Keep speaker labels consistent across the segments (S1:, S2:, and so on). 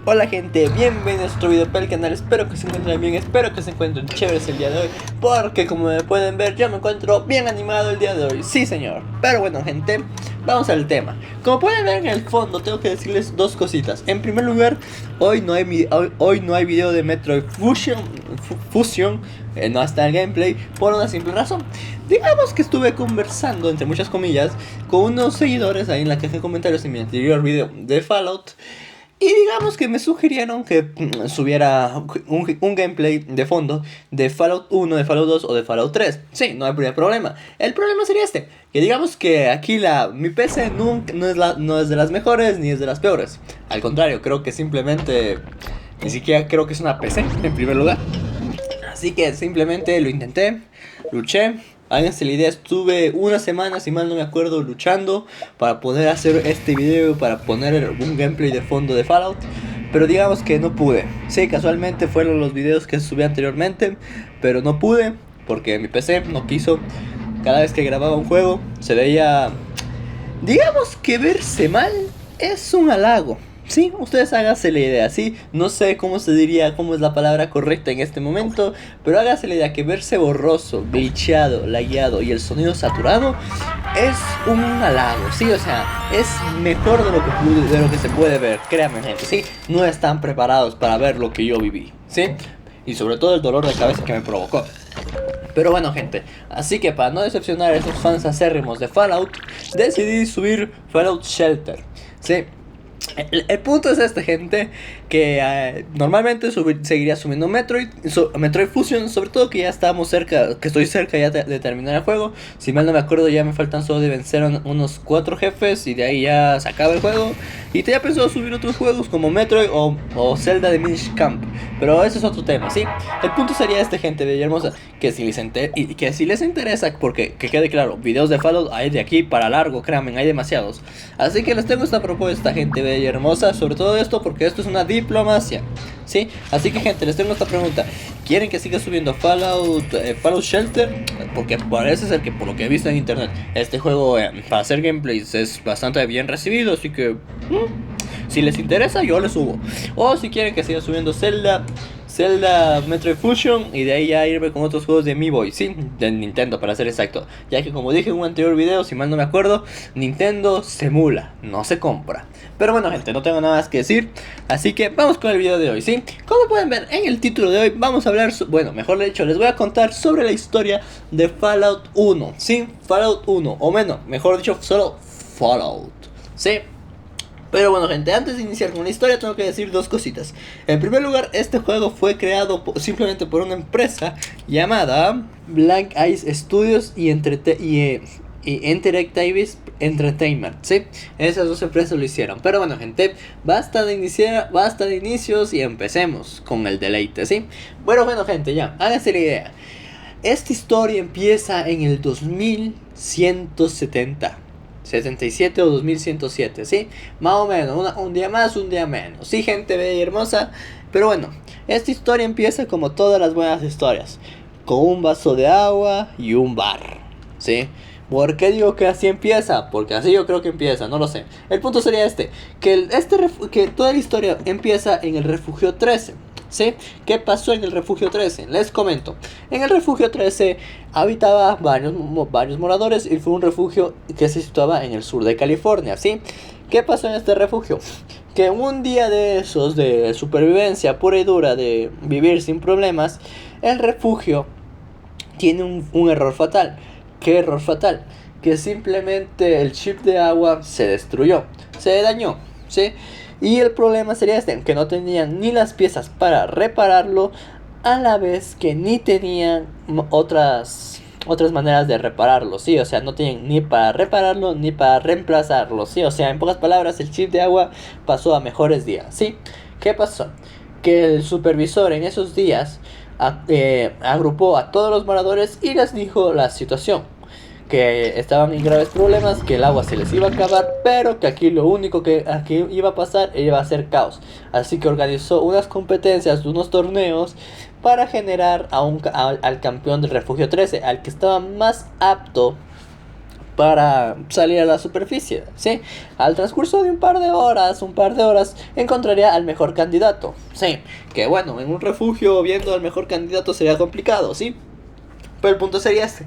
S1: Hola gente, bienvenidos a otro video para el canal. Espero que se encuentren bien, espero que se encuentren chéveres el día de hoy, porque como me pueden ver yo me encuentro bien animado el día de hoy. Sí señor, pero bueno gente, vamos al tema. Como pueden ver en el fondo tengo que decirles dos cositas. En primer lugar, hoy no hay video de Metroid Fusion, no está el gameplay, por una simple razón. Digamos que estuve conversando, entre muchas comillas, con unos seguidores ahí en la caja de comentarios en mi anterior video de Fallout. Y digamos que me sugirieron que subiera un gameplay de fondo de Fallout 1, de Fallout 2 o de Fallout 3. Sí, no habría problema. El problema sería este, que digamos que aquí mi PC no es de las mejores ni es de las peores. Al contrario, creo que simplemente ni siquiera creo que es una PC en primer lugar. Así que simplemente lo intenté, luché. Háganse la idea, estuve una semana, si mal no me acuerdo, luchando para poder hacer este video, para poner un gameplay de fondo de Fallout. Pero digamos que no pude. Sí, casualmente fueron los videos que subí anteriormente, pero no pude porque mi PC no quiso. Cada vez que grababa un juego se veía... Digamos que verse mal es un halago. Sí, ustedes háganse la idea, sí, no sé cómo se diría, cómo es la palabra correcta en este momento, pero háganse la idea que verse borroso, glitchado, lagueado y el sonido saturado es un halago, sí, o sea, es mejor de lo que se puede ver, créanme gente, sí, no están preparados para ver lo que yo viví, sí, y sobre todo el dolor de cabeza que me provocó. Pero bueno gente, así que para no decepcionar a esos fans acérrimos de Fallout, decidí subir Fallout Shelter, sí. El punto es este, gente, que normalmente seguiría subiendo Metroid Fusion, sobre todo que ya estamos cerca, que estoy cerca ya de terminar el juego. Si mal no me acuerdo ya me faltan solo de vencer unos 4 jefes y de ahí ya se acaba el juego. Y tenía pensado subir otros juegos como Metroid o Zelda de Minish Camp, pero ese es otro tema, ¿sí? El punto sería este, gente bella y hermosa, que si les interesa, porque que quede claro, videos de Fallout hay de aquí para largo, créanme, hay demasiados. Así que les tengo esta propuesta, gente bella y hermosa, sobre todo esto porque esto es una diplomacia, ¿sí? Así que gente, les tengo esta pregunta: ¿quieren que siga subiendo Fallout Shelter? Porque parece ser que por lo que he visto en internet, este juego para hacer gameplays es bastante bien recibido, así que si les interesa yo les subo. O si quieren que siga subiendo Zelda Metroid Fusion y de ahí ya irme con otros juegos de Mi Boy, sí, de Nintendo para ser exacto, ya que como dije en un anterior video, si mal no me acuerdo, Nintendo se emula, no se compra. Pero bueno gente, no tengo nada más que decir, así que vamos con el video de hoy, sí. Como pueden ver en el título de hoy, vamos a hablar, bueno, mejor dicho, les voy a contar sobre la historia de Fallout 1, sí, Fallout 1, o menos, mejor dicho, solo Fallout, sí. Pero bueno gente, antes de iniciar con la historia tengo que decir dos cositas. En primer lugar, este juego fue creado simplemente por una empresa llamada Blank Ice Studios y Interactive Entertainment, ¿sí? Esas dos empresas lo hicieron. Pero bueno gente, basta de inicios y empecemos con el deleite, ¿sí? Bueno gente, ya, háganse la idea. Esta historia empieza en el 2170 77 o 2107, ¿sí? Más o menos, un día más, un día menos. Sí, gente bella y hermosa. Pero bueno, esta historia empieza como todas las buenas historias, con un vaso de agua y un bar, ¿sí? ¿Por qué digo que así empieza? Porque así yo creo que empieza, no lo sé. El punto sería que toda la historia empieza en el refugio 13. ¿Sí? ¿Qué pasó en el refugio 13? Les comento. En el refugio 13 habitaba varios moradores y fue un refugio que se situaba en el sur de California, ¿sí? ¿Qué pasó en este refugio? Que un día de esos de supervivencia pura y dura, de vivir sin problemas, el refugio tiene un error fatal. ¿Qué error fatal? Que simplemente el chip de agua se destruyó, se dañó, ¿sí? Y el problema sería que no tenían ni las piezas para repararlo, a la vez que ni tenían otras maneras de repararlo, ¿sí? O sea, no tenían ni para repararlo ni para reemplazarlo, ¿sí? O sea, en pocas palabras, el chip de agua pasó a mejores días, ¿sí? ¿Qué pasó? Que el supervisor en esos días agrupó a todos los moradores y les dijo la situación: que estaban en graves problemas, que el agua se les iba a acabar, pero que aquí lo único que aquí iba a pasar iba a ser caos. Así que organizó unas competencias, unos torneos para generar al campeón del refugio 13, al que estaba más apto para salir a la superficie, ¿sí? Al transcurso de un par de horas, encontraría al mejor candidato, ¿sí? Que bueno, en un refugio viendo al mejor candidato sería complicado, ¿sí? Pero el punto sería este,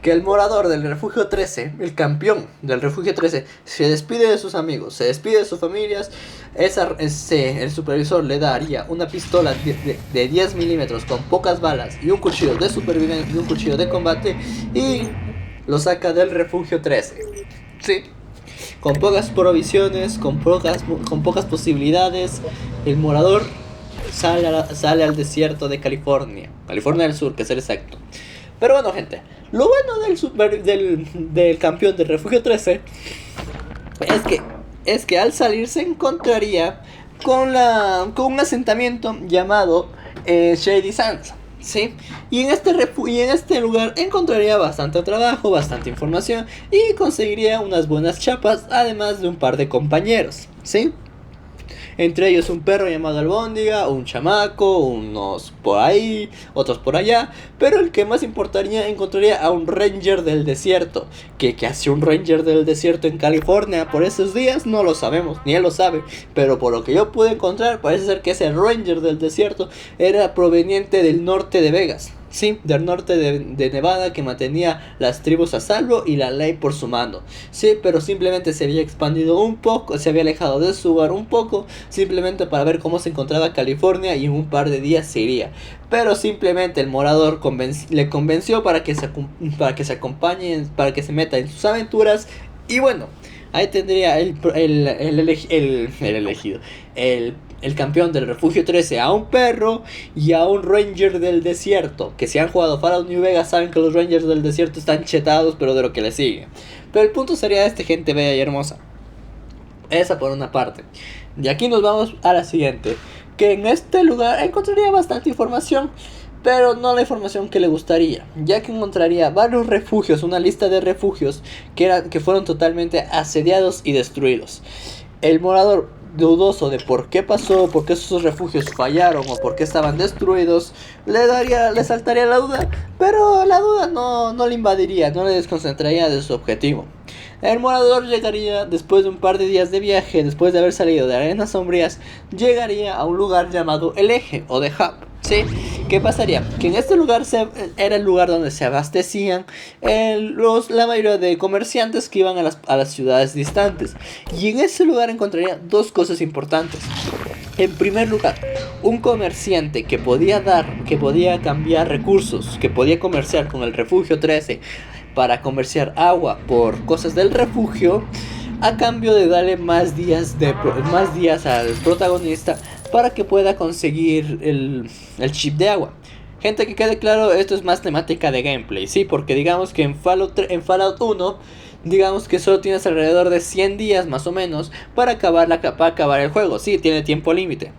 S1: que el morador del refugio 13, el campeón del refugio 13, se despide de sus amigos, se despide de sus familias. El supervisor le daría una pistola de 10 milímetros con pocas balas y un cuchillo de supervivencia y un cuchillo de combate y lo saca del refugio 13. Sí, con pocas provisiones, con pocas posibilidades, el morador sale al desierto de California, California del Sur, que es el exacto. Pero bueno, gente, lo bueno del campeón del refugio 13 es que al salir se encontraría con un asentamiento llamado Shady Sands, ¿sí? Y en este lugar encontraría bastante trabajo, bastante información y conseguiría unas buenas chapas, además de un par de compañeros, ¿sí? Entre ellos un perro llamado Albóndiga, un chamaco, unos por ahí, otros por allá. Pero el que más importaría, encontraría a un ranger del desierto. ¿Qué hace un ranger del desierto en California por esos días? No lo sabemos, ni él lo sabe. Pero por lo que yo pude encontrar, parece ser que ese ranger del desierto era proveniente del norte de Vegas. Sí, del norte de Nevada, que mantenía las tribus a salvo y la ley por su mando. Sí, pero simplemente se había expandido un poco, se había alejado de su hogar un poco, simplemente para ver cómo se encontraba California y en un par de días se iría. Pero simplemente el morador le convenció para que se acompañe, para que se meta en sus aventuras. Y bueno, ahí tendría el elegido, el campeón del refugio 13, a un perro y a un ranger del desierto. Que si han jugado Fallout New Vegas saben que los rangers del desierto están chetados, pero de lo que le sigue. Pero el punto sería este, gente bella y hermosa. Esa por una parte. Y aquí nos vamos a la siguiente, que en este lugar encontraría bastante información, pero no la información que le gustaría, ya que encontraría varios refugios, una lista de refugios que fueron totalmente asediados y destruidos. El morador, dudoso de por qué pasó, por qué esos refugios fallaron o por qué estaban destruidos, le saltaría la duda, pero la duda no le invadiría, no le desconcentraría de su objetivo. El morador llegaría después de un par de días de viaje, después de haber salido de Arenas Sombrías, llegaría a un lugar llamado El Eje o The Hub. ¿Sí? ¿Qué pasaría? Que en este lugar era el lugar donde se abastecían la mayoría de comerciantes que iban a las ciudades distantes. Y en ese lugar encontraría dos cosas importantes. En primer lugar, un comerciante que podía cambiar recursos, que podía comerciar con el refugio 13 para comerciar agua por cosas del refugio, a cambio de darle más días al protagonista para que pueda conseguir el chip de agua. Gente, que quede claro, esto es más temática de gameplay, ¿sí? Porque digamos que en Fallout 1, digamos que solo tienes alrededor de 100 días más o menos para acabar el juego. Sí, tiene tiempo límite.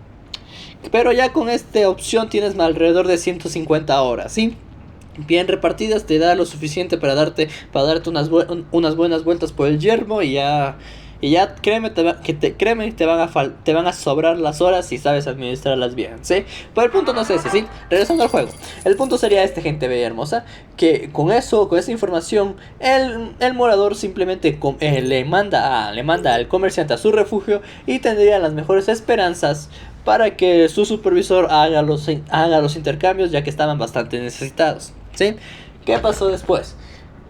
S1: Pero ya con esta opción tienes alrededor de 150 horas, ¿sí? Bien repartidas, te da lo suficiente para darte unas buenas vueltas por el yermo y ya créeme, te van a sobrar las horas si sabes administrarlas bien, ¿sí? Pero el punto no es ese, ¿sí? Regresando al juego, el punto sería este, gente bella hermosa, que con esa información, el morador simplemente le manda al comerciante a su refugio y tendría las mejores esperanzas para que su supervisor haga los intercambios, ya que estaban bastante necesitados, ¿sí? ¿Qué pasó después?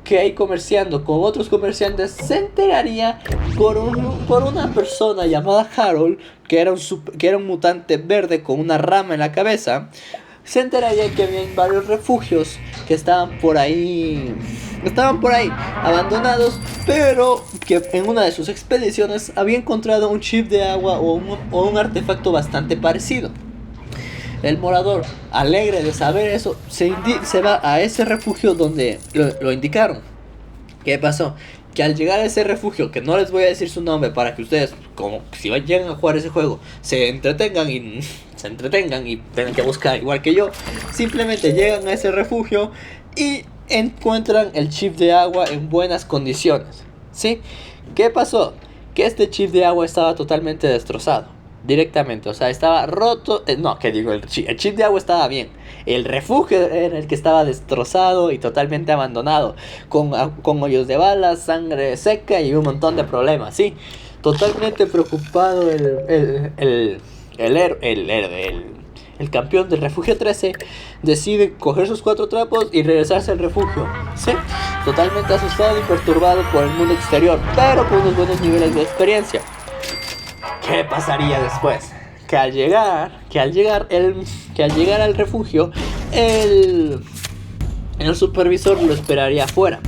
S1: Que ahí comerciando con otros comerciantes se enteraría por una persona llamada Harold, que era un mutante verde con una rama en la cabeza. Se enteraría que había varios refugios que estaban por ahí abandonados, pero que en una de sus expediciones había encontrado un chip de agua o un artefacto bastante parecido. El morador, alegre de saber eso, se va a ese refugio donde lo indicaron. ¿Qué pasó? Que al llegar a ese refugio, que no les voy a decir su nombre para que ustedes, como si llegan a jugar ese juego, se entretengan y tengan que buscar igual que yo, simplemente llegan a ese refugio y encuentran el chip de agua en buenas condiciones, ¿sí? ¿Qué pasó? Que este chip de agua estaba totalmente destrozado. directamente. O sea, estaba roto. No, que digo, el chip de agua estaba bien. El refugio era el que estaba destrozado y totalmente abandonado. Con hoyos de balas, sangre seca y un montón de problemas, sí. Totalmente preocupado el campeón del refugio 13 decide coger sus 4 trapos y regresarse al refugio. Sí, totalmente asustado y perturbado por el mundo exterior, pero con unos buenos niveles de experiencia. ¿Qué pasaría después? Que al llegar al refugio, el supervisor lo esperaría afuera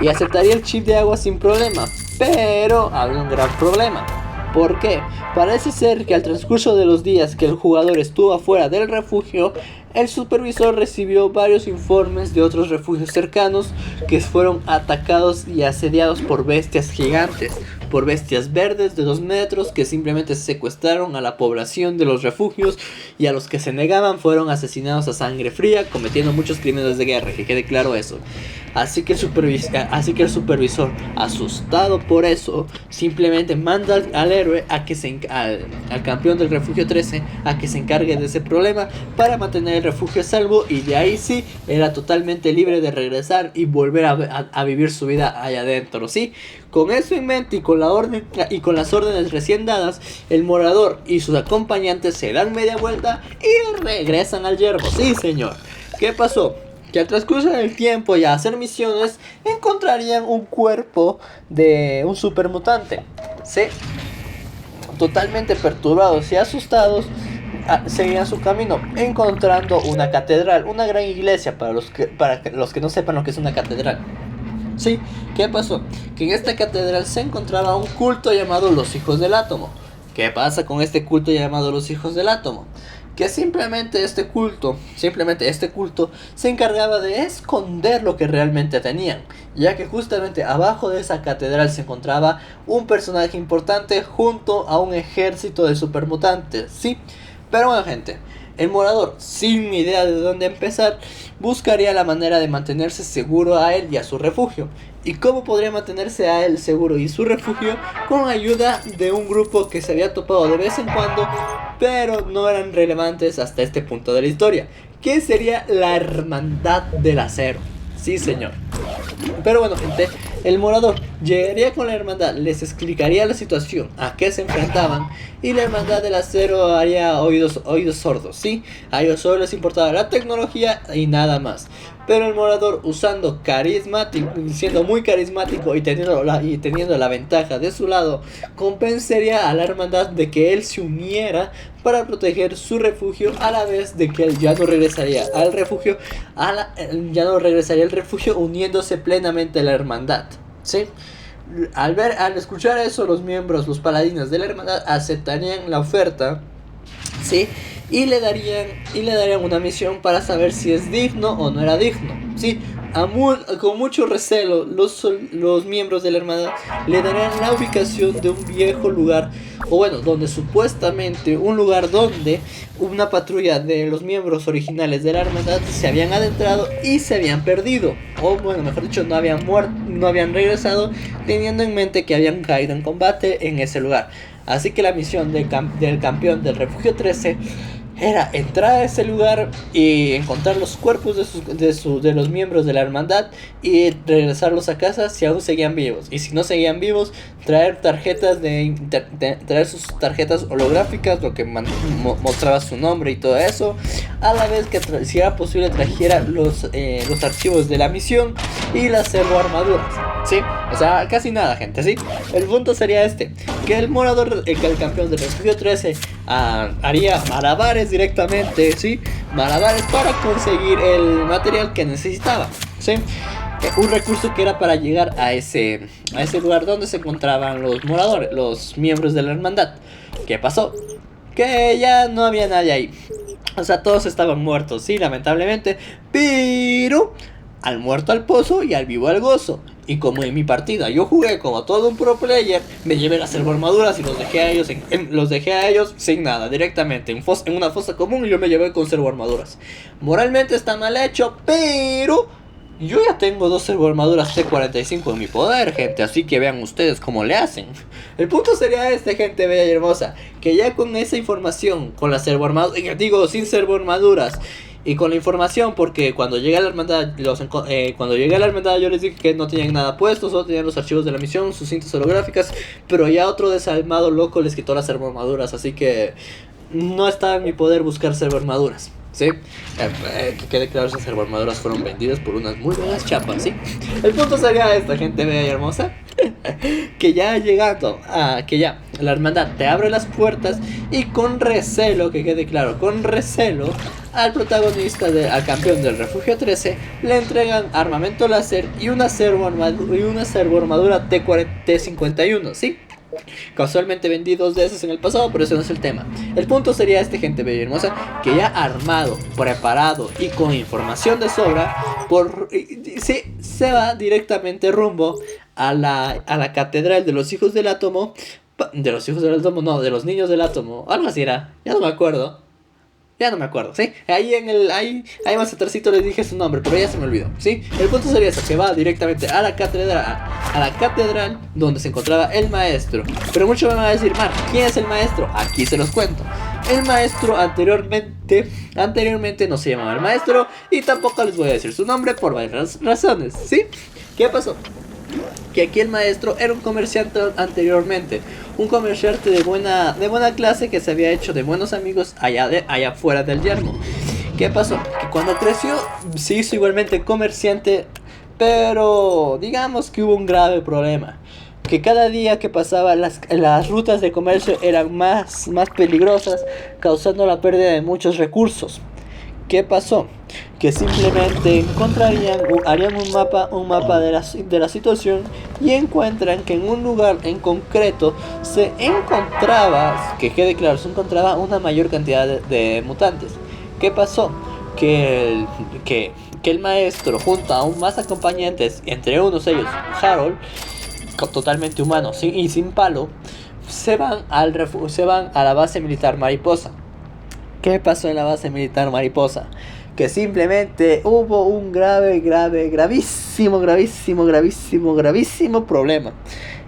S1: y aceptaría el chip de agua sin problema. Pero había un gran problema. ¿Por qué? Parece ser que al transcurso de los días que el jugador estuvo afuera del refugio, el supervisor recibió varios informes de otros refugios cercanos que fueron atacados y asediados por bestias gigantes, por bestias verdes de 2 metros que simplemente secuestraron a la población de los refugios, y a los que se negaban fueron asesinados a sangre fría, cometiendo muchos crímenes de guerra, que quede claro eso. Así que el supervisor, asustado por eso, simplemente manda al héroe a que al campeón del refugio 13 a que se encargue de ese problema para mantener el refugio a salvo, y de ahí sí era totalmente libre de regresar y volver a vivir su vida allá adentro, ¿sí? Con eso en mente y con las órdenes recién dadas, el morador y sus acompañantes se dan media vuelta y regresan al yermo. Sí, señor. ¿Qué pasó? Que al transcurso del tiempo y a hacer misiones, encontrarían un cuerpo de un supermutante. ¿Sí? Totalmente perturbados y asustados, seguían su camino, encontrando una catedral, una gran iglesia, para los que no sepan lo que es una catedral. Sí, ¿qué pasó? Que en esta catedral se encontraba un culto llamado los Hijos del Átomo. ¿Qué pasa con este culto llamado los Hijos del Átomo? Que simplemente este culto se encargaba de esconder lo que realmente tenían, ya que justamente abajo de esa catedral se encontraba un personaje importante junto a un ejército de supermutantes, ¿sí? Pero bueno, gente, el morador, sin idea de dónde empezar, buscaría la manera de mantenerse seguro a él y a su refugio. ¿Y cómo podría mantenerse a él seguro y su refugio? Con ayuda de un grupo que se había topado de vez en cuando, pero no eran relevantes hasta este punto de la historia, que sería la Hermandad del Acero. Sí, señor. Pero bueno, gente, el morador llegaría con la hermandad, les explicaría la situación, a qué se enfrentaban, y la Hermandad del Acero haría oídos sordos, ¿sí? A ellos solo les importaba la tecnología y nada más. Pero el morador, usando carismático, siendo muy carismático y teniendo la ventaja de su lado, convencería a la hermandad de que él se uniera para proteger su refugio, a la vez de que él ya no regresaría al refugio, uniéndose plenamente a la hermandad, ¿sí? Al escuchar eso, los paladines de la hermandad aceptarían la oferta, ¿sí? Y le darían una misión para saber si es digno o no era digno, ¿sí? Con mucho recelo, los miembros de la hermandad le darían la ubicación de un viejo lugar, o bueno, donde supuestamente un lugar donde una patrulla de los miembros originales de la hermandad se habían adentrado y se habían perdido, o bueno, mejor dicho, no habían regresado, teniendo en mente que habían caído en combate en ese lugar. Así que la misión del campeón del refugio 13 era entrar a ese lugar y encontrar los cuerpos de los miembros de la hermandad y regresarlos a casa si aún seguían vivos, y si no seguían vivos, traer traer sus tarjetas holográficas, lo que mostraba su nombre y todo eso, a la vez que si era posible trajera los archivos de la misión y las armaduras, ¿sí? O sea, casi nada, gente, ¿sí? El punto sería que el morador, el campeón del refugio 13 haría malabares directamente, ¿sí? Malabares para conseguir el material que necesitaba, ¿sí? Un recurso que era para llegar a ese lugar donde se encontraban los miembros de la hermandad. ¿Qué pasó? Que ya no había nadie ahí. O sea, todos estaban muertos, sí, lamentablemente. Pero al muerto al pozo y al vivo al gozo. Y como en mi partida yo jugué como todo un pro player, me llevé las armaduras y los dejé a ellos sin nada, directamente en una fosa común, y yo me llevé con armaduras. Moralmente está mal hecho, pero Yo ya tengo dos servoarmaduras T-45 en mi poder, gente, así que vean ustedes cómo le hacen. El punto sería este, gente bella y hermosa, que ya con esa información, con las servoarmaduras, digo, sin servoarmaduras, y con la información, porque cuando llegué a la hermandad, cuando llegué a la hermandad yo les dije que no tenían nada puesto, solo tenían los archivos de la misión, sus cintas holográficas, pero ya otro desalmado loco les quitó las servoarmaduras, así que no estaba en mi poder buscar servoarmaduras. ¿Sí? Que quede claro, esas servoarmaduras fueron vendidas por unas muy buenas chapas, ¿sí? El punto sería esta, gente bella y hermosa, que ya llegando a que ya la hermandad te abre las puertas y con recelo, que quede claro, con recelo, al protagonista, al campeón del refugio 13, le entregan armamento láser y una servoarmadura T-51, ¿sí? Casualmente vendí dos de esos en el pasado, pero ese no es el tema. El punto sería este, gente bella y hermosa, que ya armado, preparado y con información de sobra, se va directamente rumbo a la catedral de los hijos del átomo. De los hijos del átomo, no, de los niños del átomo. Algo así era, ya no me acuerdo. Ya no me acuerdo, ¿sí? Ahí más atrásito les dije su nombre, pero ya se me olvidó, ¿sí? El punto sería eso, que va directamente a la catedral donde se encontraba el maestro. Pero muchos me van a decir, Mar, ¿quién es el maestro? Aquí se los cuento. El maestro anteriormente no se llamaba el maestro y tampoco les voy a decir su nombre por varias razones, ¿sí? ¿Qué pasó? Que aquí el maestro era un comerciante anteriormente, un comerciante de buena clase que se había hecho de buenos amigos allá afuera del yermo. ¿Qué pasó? Que cuando creció se hizo igualmente comerciante, pero digamos que hubo un grave problema. Que cada día que pasaba las rutas de comercio eran más peligrosas, causando la pérdida de muchos recursos. ¿Qué pasó? Que simplemente harían un mapa de la situación y encuentran que en un lugar en concreto se encontraba, que quede claro, se encontraba una mayor cantidad de mutantes. ¿Qué pasó? Que el maestro junto a aún más acompañantes, entre unos ellos Harold, totalmente humano y sin palo, se van a la base militar Mariposa. ¿Qué pasó en la base militar Mariposa? Que simplemente hubo un gravísimo problema.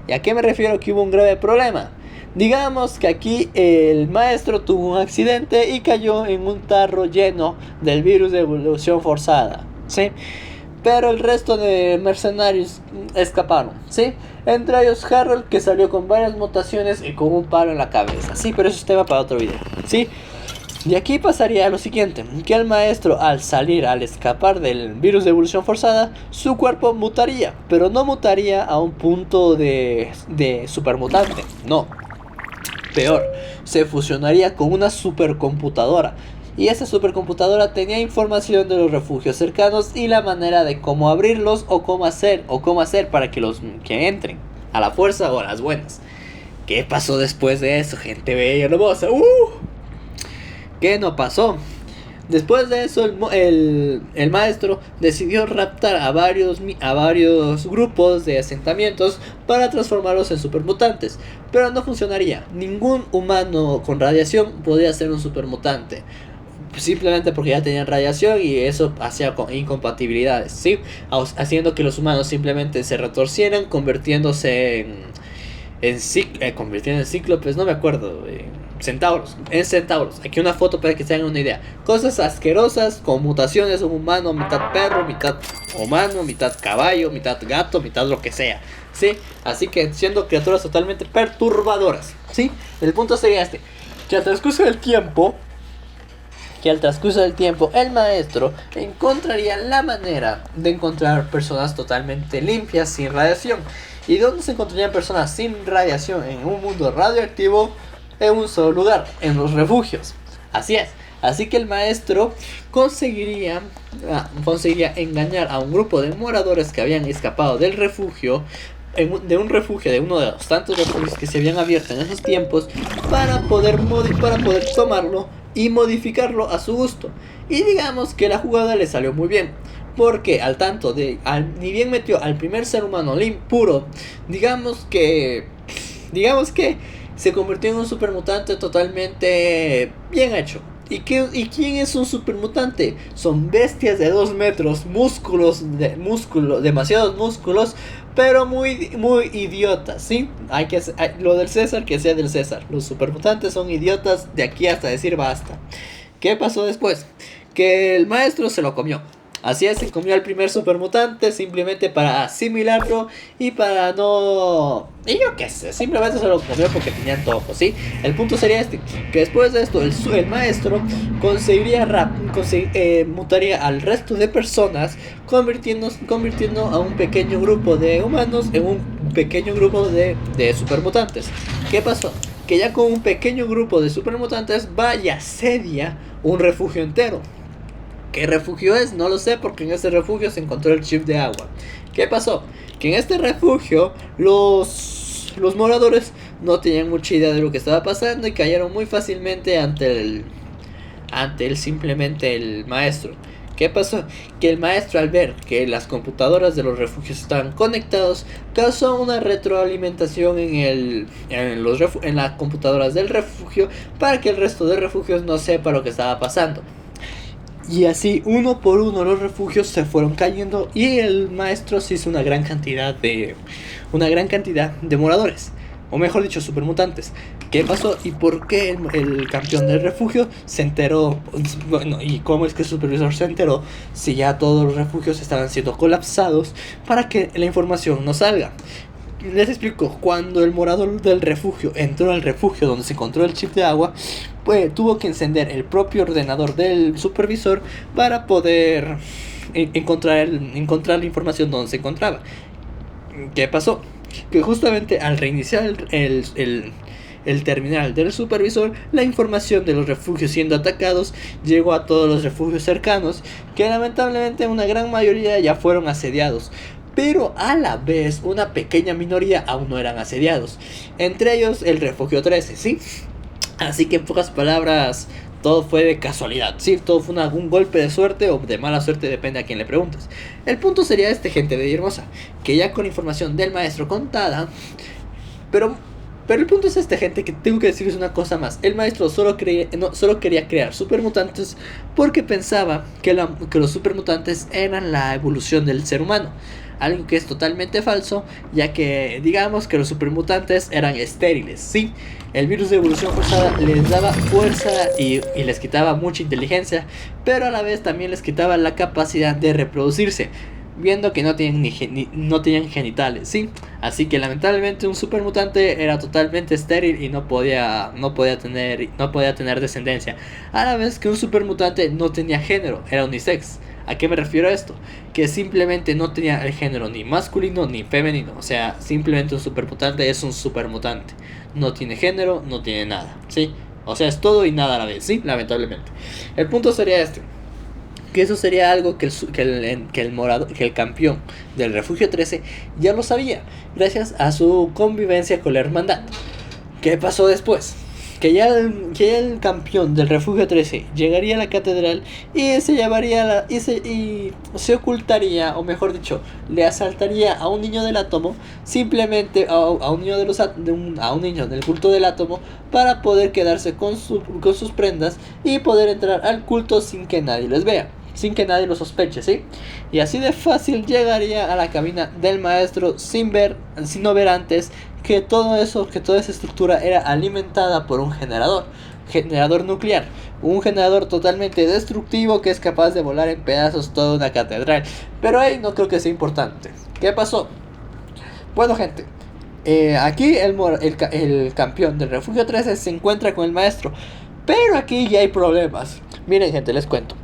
S1: ¿Y a qué me refiero que hubo un grave problema? Digamos que aquí el maestro tuvo un accidente y cayó en un tarro lleno del virus de evolución forzada, ¿sí? Pero el resto de mercenarios escaparon, ¿sí? Entre ellos Harold, que salió con varias mutaciones y con un palo en la cabeza, ¿sí? Pero eso es tema para otro video, ¿sí? Y aquí pasaría lo siguiente, que el maestro al escapar del virus de evolución forzada, su cuerpo mutaría, pero no mutaría a un punto de supermutante, no. Peor, se fusionaría con una supercomputadora. Y esa supercomputadora tenía información de los refugios cercanos y la manera de cómo abrirlos o cómo hacer para que que entren a la fuerza o a las buenas. ¿Qué pasó después de eso, gente bella y hermosa? ¿Qué no pasó? Después de eso el maestro decidió raptar a varios grupos de asentamientos para transformarlos en supermutantes, pero no funcionaría. Ningún humano con radiación podía ser un supermutante, simplemente porque ya tenían radiación y eso hacía incompatibilidades, ¿sí? Haciendo que los humanos simplemente se retorcieran, convirtiéndose en cíclopes, no me acuerdo, centauros. Aquí una foto para que se hagan una idea. Cosas asquerosas con mutaciones, un humano, mitad perro, mitad humano, mitad caballo, mitad gato, mitad lo que sea, ¿sí? Así que siendo criaturas totalmente perturbadoras, ¿sí? El punto sería este, que al transcurso del tiempo el maestro encontraría la manera de encontrar personas totalmente limpias, sin radiación. ¿Y dónde se encontrarían personas sin radiación en un mundo radioactivo? En un solo lugar, en los refugios. Así es. Así que el maestro conseguiría engañar a un grupo de moradores que habían escapado del refugio, de uno de los tantos refugios que se habían abierto en esos tiempos, para poder tomarlo y modificarlo a su gusto. Y digamos que la jugada le salió muy bien, porque ni bien metió al primer ser humano puro, digamos que se convirtió en un supermutante totalmente bien hecho. ¿Y quién es un supermutante? Son bestias de 2 metros, demasiados músculos, pero muy idiotas, ¿sí? Lo del César, que sea del César. Los supermutantes son idiotas de aquí hasta decir basta. ¿Qué pasó después? Que el maestro se lo comió. Así es, se comió al primer supermutante simplemente para asimilarlo y para no... Y yo qué sé, simplemente se lo comió porque tenía antojo, ¿sí? El punto sería este, que después de esto el maestro mutaría al resto de personas, convirtiendo a un pequeño grupo de humanos en un pequeño grupo de supermutantes. ¿Qué pasó? Que ya con un pequeño grupo de supermutantes va y asedia un refugio entero. ¿Qué refugio es? No lo sé, porque en este refugio se encontró el chip de agua. ¿Qué pasó? Que en este refugio los moradores no tenían mucha idea de lo que estaba pasando y cayeron muy fácilmente ante simplemente el maestro. ¿Qué pasó? Que el maestro, al ver que las computadoras de los refugios estaban conectados, causó una retroalimentación en las computadoras del refugio para que el resto de refugios no sepa lo que estaba pasando. Y así, uno por uno, los refugios se fueron cayendo y el maestro se hizo una gran cantidad de moradores, o mejor dicho, supermutantes. ¿Qué pasó y por qué el campeón del refugio se enteró? Bueno, y cómo es que el supervisor se enteró si ya todos los refugios estaban siendo colapsados para que la información no salga. Les explico, cuando el morador del refugio entró al refugio donde se encontró el chip de agua, pues tuvo que encender el propio ordenador del supervisor para poder encontrar la información donde se encontraba. ¿Qué pasó? Que justamente al reiniciar el terminal del supervisor, la información de los refugios siendo atacados llegó a todos los refugios cercanos, que lamentablemente una gran mayoría ya fueron asediados. Pero a la vez una pequeña minoría aún no eran asediados. Entre ellos el refugio 13, ¿sí? Así que en pocas palabras, todo fue de casualidad, ¿sí? Todo fue un golpe de suerte o de mala suerte, depende a quién le preguntes. El punto sería gente de Villahermosa, que ya con información del maestro contada, pero el punto es gente, que tengo que decirles una cosa más. El maestro solo quería crear supermutantes porque pensaba que los supermutantes eran la evolución del ser humano. Algo que es totalmente falso, ya que digamos que los supermutantes eran estériles, ¿sí? El virus de evolución forzada les daba fuerza y les quitaba mucha inteligencia, pero a la vez también les quitaba la capacidad de reproducirse, viendo que no tenían genitales, ¿sí? Así que lamentablemente un supermutante era totalmente estéril y no podía tener descendencia. A la vez que un supermutante no tenía género, era unisex. ¿A qué me refiero a esto? Que simplemente no tenía el género ni masculino ni femenino. O sea, simplemente un supermutante es un supermutante. No tiene género, no tiene nada, ¿sí? O sea, es todo y nada a la vez, ¿sí? Lamentablemente. El punto sería que eso sería algo que el campeón del refugio 13 ya lo sabía, gracias a su convivencia con la hermandad. ¿Qué pasó después? Que ya el campeón del refugio 13 llegaría a la catedral y se ocultaría, o mejor dicho, le asaltaría a un niño del átomo, simplemente a un niño del culto del átomo, para poder quedarse con sus prendas y poder entrar al culto sin que nadie les vea, sin que nadie lo sospeche, ¿sí? Y así de fácil llegaría a la cabina del maestro sin no ver antes que toda esa estructura era alimentada por un generador nuclear, un generador totalmente destructivo que es capaz de volar en pedazos toda una catedral. Pero ahí no creo que sea importante. ¿Qué pasó? Bueno, gente, aquí el campeón del refugio 13 se encuentra con el maestro, pero aquí ya hay problemas. Miren, gente, les cuento.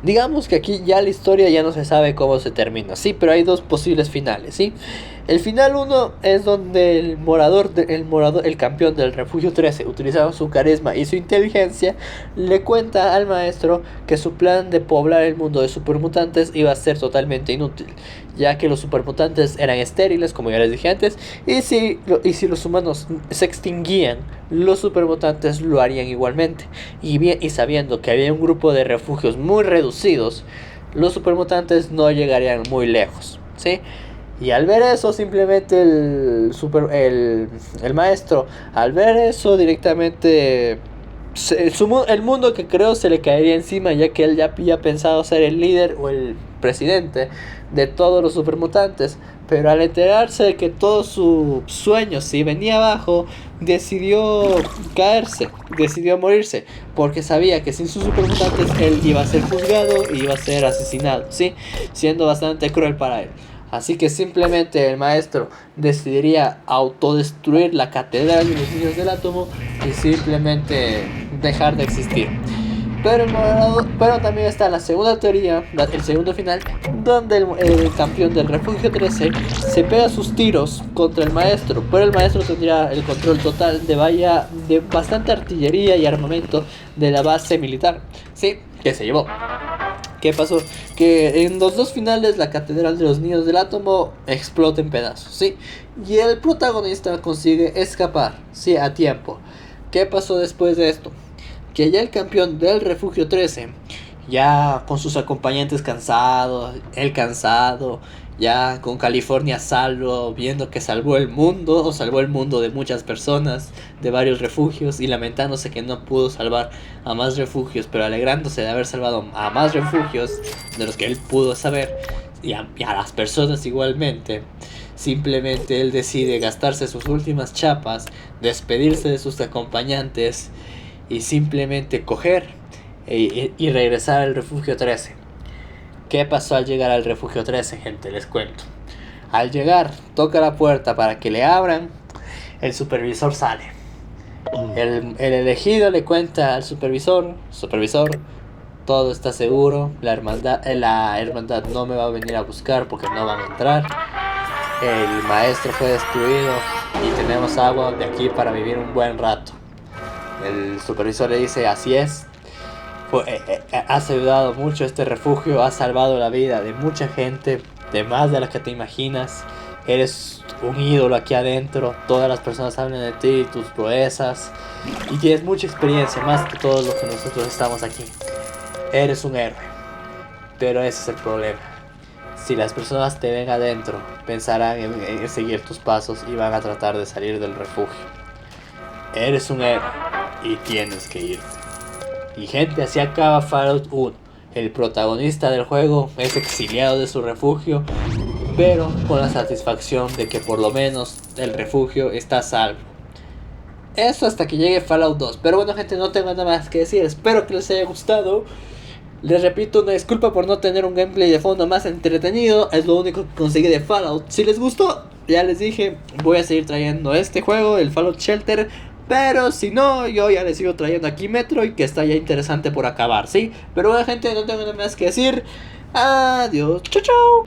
S1: Digamos que aquí ya la historia ya no se sabe cómo se termina, sí, pero hay dos posibles finales, ¿sí? El final 1 es donde el campeón del refugio 13, utilizando su carisma y su inteligencia, le cuenta al maestro que su plan de poblar el mundo de supermutantes iba a ser totalmente inútil, ya que los supermutantes eran estériles, como ya les dije antes, y si los humanos se extinguían, los supermutantes lo harían igualmente. Y sabiendo que había un grupo de refugios muy reducidos, los supermutantes no llegarían muy lejos, ¿sí? Y al ver eso, simplemente el maestro, al ver eso directamente, el mundo que creó se le caería encima, ya que él ya había pensado ser el líder o el presidente de todos los supermutantes. Pero al enterarse de que todo su sueño se venía abajo, decidió caerse, decidió morirse, porque sabía que sin sus supermutantes él iba a ser juzgado y iba a ser asesinado, ¿sí? Siendo bastante cruel para él. Así que simplemente el maestro decidiría autodestruir la catedral de los niños del átomo y simplemente dejar de existir. Pero también está la segunda teoría, el segundo final, donde el campeón del refugio 13 se pega sus tiros contra el maestro, pero el maestro tendría el control total de bastante artillería y armamento de la base militar, ¿sí? Que se llevó. ¿Qué pasó? Que en los dos finales la catedral de los niños del átomo explota en pedazos, ¿sí? Y el protagonista consigue escapar, ¿sí? A tiempo. ¿Qué pasó después de esto? Que ya el campeón del refugio 13, ya con sus acompañantes cansados, él cansado, ya con California a salvo, viendo que salvó el mundo, o salvó el mundo de muchas personas, de varios refugios, y lamentándose que no pudo salvar a más refugios, pero alegrándose de haber salvado a más refugios de los que él pudo saber, y a las personas igualmente. Simplemente él decide gastarse sus últimas chapas, despedirse de sus acompañantes y simplemente coger y regresar al refugio 13. ¿Qué pasó al llegar al refugio 13, gente? Les cuento. Al llegar, toca la puerta para que le abran. El supervisor sale. El elegido le cuenta al supervisor: todo está seguro, la hermandad no me va a venir a buscar porque no van a entrar. El maestro fue destruido y tenemos agua de aquí para vivir un buen rato. El supervisor le dice: así es, has ayudado mucho a este refugio, has salvado la vida de mucha gente, de más de la que te imaginas, eres un ídolo aquí adentro, todas las personas hablan de ti y tus proezas, y tienes mucha experiencia, más que todos los que nosotros estamos aquí. Eres un héroe, pero ese es el problema. Si las personas te ven adentro, pensarán en seguir tus pasos y van a tratar de salir del refugio. Eres un héroe y tienes que irte. Y gente, así acaba Fallout 1. El protagonista del juego es exiliado de su refugio, pero con la satisfacción de que por lo menos el refugio está a salvo. Eso hasta que llegue Fallout 2. Pero bueno, gente, no tengo nada más que decir. Espero que les haya gustado. Les repito, una disculpa por no tener un gameplay de fondo más entretenido. Es lo único que conseguí de Fallout. Si les gustó, ya les dije, voy a seguir trayendo este juego, el Fallout Shelter. Pero si no, yo ya les sigo trayendo aquí Metroid, que está ya interesante por acabar, ¿sí? Pero bueno, gente, no tengo nada más que decir. Adiós, chao, chao.